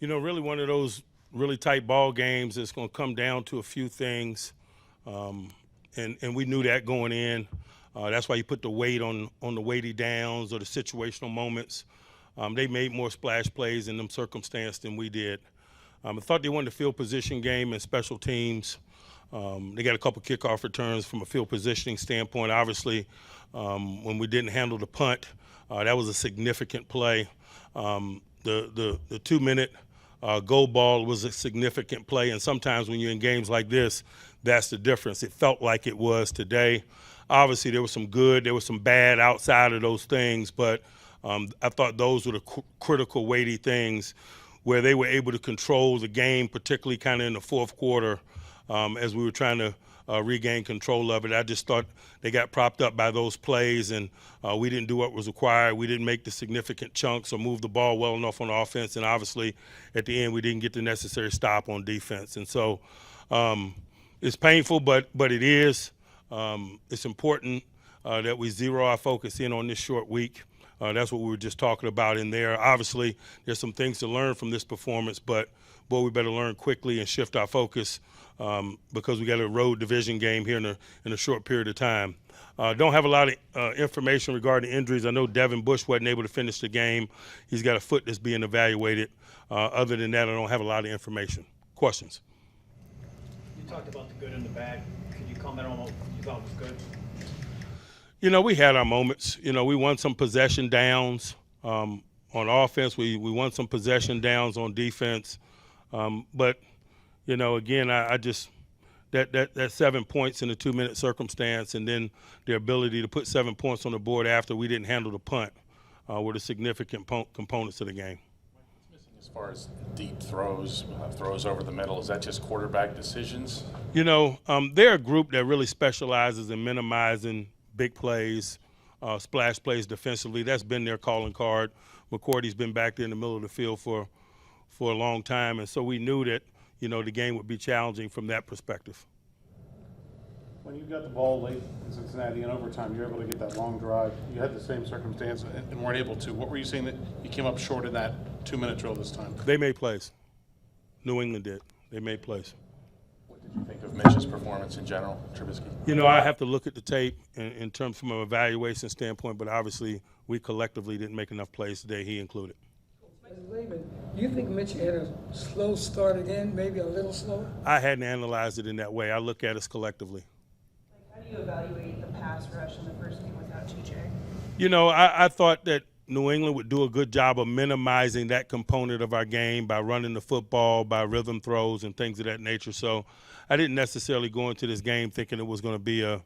Really one of those really tight ball games that's going to come down to a few things, and we knew that going in. That's why you put the weight on the weighty downs or the situational moments. They made more splash plays in them circumstances than we did. I thought they won the field position game and special teams. They got a couple kickoff returns from a field positioning standpoint. Obviously, when we didn't handle the punt, that was a significant play. The 2-minute goal ball was a significant play, and sometimes when you're in games like this, that's the difference. It felt like it was today. Obviously, there was some good, there was some bad outside of those things, but I thought those were the critical, weighty things where they were able to control the game, particularly kind of in the fourth quarter as we were trying to regain control of it. I just thought they got propped up by those plays, and we didn't do what was required. We didn't make the significant chunks or move the ball well enough on offense, and obviously at the end we didn't get the necessary stop on defense. And so it's painful, but it is. It's important that we zero our focus in on this short week. That's what we were just talking about in there. Obviously, there's some things to learn from this performance, but, boy, we better learn quickly and shift our focus because we got a road division game here in a short period of time. Don't have a lot of information regarding injuries. I know Devin Bush wasn't able to finish the game. He's got a foot that's being evaluated. Other than that, I don't have a lot of information. Questions? You talked about the good and the bad. Could you comment on what you thought was good? We had our moments. We won some possession downs on offense. We won some possession downs on defense. But, again, I just that 7 points in a 2-minute circumstance and then their ability to put 7 points on the board after we didn't handle the punt were the significant components of the game. What's missing as far as deep throws over the middle? Is that just quarterback decisions? They're a group that really specializes in minimizing big plays, splash plays defensively. That's been their calling card. McCourty's been back there in the middle of the field for a long time, and so we knew that, the game would be challenging from that perspective. When you got the ball late in Cincinnati in overtime, you were able to get that long drive. You had the same circumstance and weren't able to. What were you saying that you came up short in that 2-minute drill this time? They made plays. New England did. They made plays. What did you think of Mitch's performance in general, Trubisky? I have to look at the tape in terms from an evaluation standpoint, but obviously we collectively didn't make enough plays today, he included. Lehman, do you think Mitch had a slow start again, maybe a little slow? I hadn't analyzed it in that way. I look at us collectively. How do you evaluate the pass rush in the first game without TJ? I thought that New England would do a good job of minimizing that component of our game by running the football, by rhythm throws and things of that nature. So I didn't necessarily go into this game thinking it was going to be a,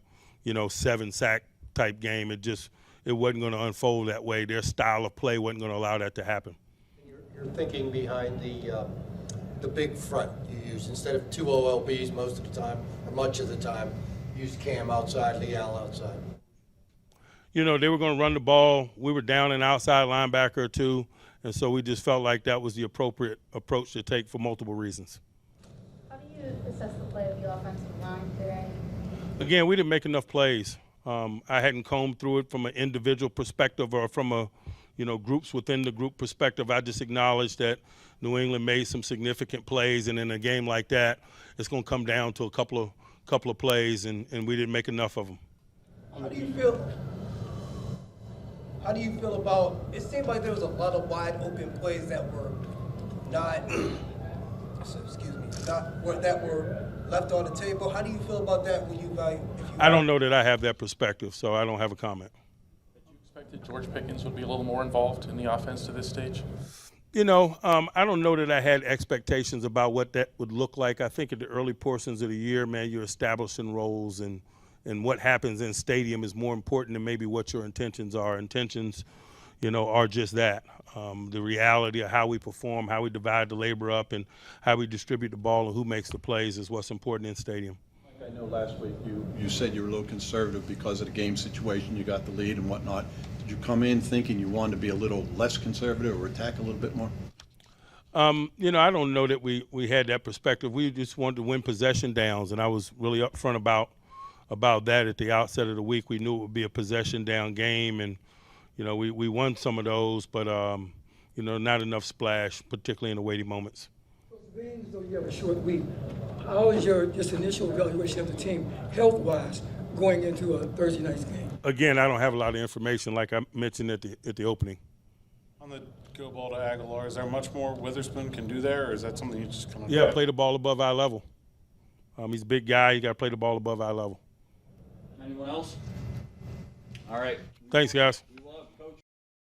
7-sack type game. It wasn't going to unfold that way. Their style of play wasn't going to allow that to happen. Your thinking behind the big front you use, instead of 2 OLBs most of the time, or much of the time, use Cam outside, Leal outside. They were going to run the ball. We were down an outside linebacker or two, and so we just felt like that was the appropriate approach to take for multiple reasons. How do you assess the play of the offensive line today? Again, we didn't make enough plays. I hadn't combed through it from an individual perspective or from a groups within the group perspective. I just acknowledged that New England made some significant plays, and in a game like that, it's going to come down to a couple of plays, and we didn't make enough of them. How do you feel about? It seemed like there was a lot of wide open plays that were not that were left on the table. How do you feel about that when you evaluate? I don't know that I have that perspective, so I don't have a comment. Expected George Pickens would be a little more involved in the offense to this stage? I don't know that I had expectations about what that would look like. I think in the early portions of the year, man, you're establishing roles, and what happens in stadium is more important than maybe what your intentions are. Intentions, are just that. The reality of how we perform, how we divide the labor up, and how we distribute the ball and who makes the plays is what's important in stadium. I know last week you said you were a little conservative because of the game situation. You got the lead and whatnot. Did you come in thinking you wanted to be a little less conservative or attack a little bit more? I don't know that we had that perspective. We just wanted to win possession downs, and I was really upfront about that at the outset of the week. We knew it would be a possession down game, and we won some of those, but not enough splash, particularly in the weighty moments. Being as though you have a short week, how is your just initial evaluation of the team health-wise going into a Thursday night's game? Again, I don't have a lot of information like I mentioned at the opening. On the go ball to Aguilar, is there much more Witherspoon can do there, or is that something you just kind of Yeah, play the ball above eye level. He's a big guy. You got to play the ball above eye level. Anyone else? All right. Thanks, guys.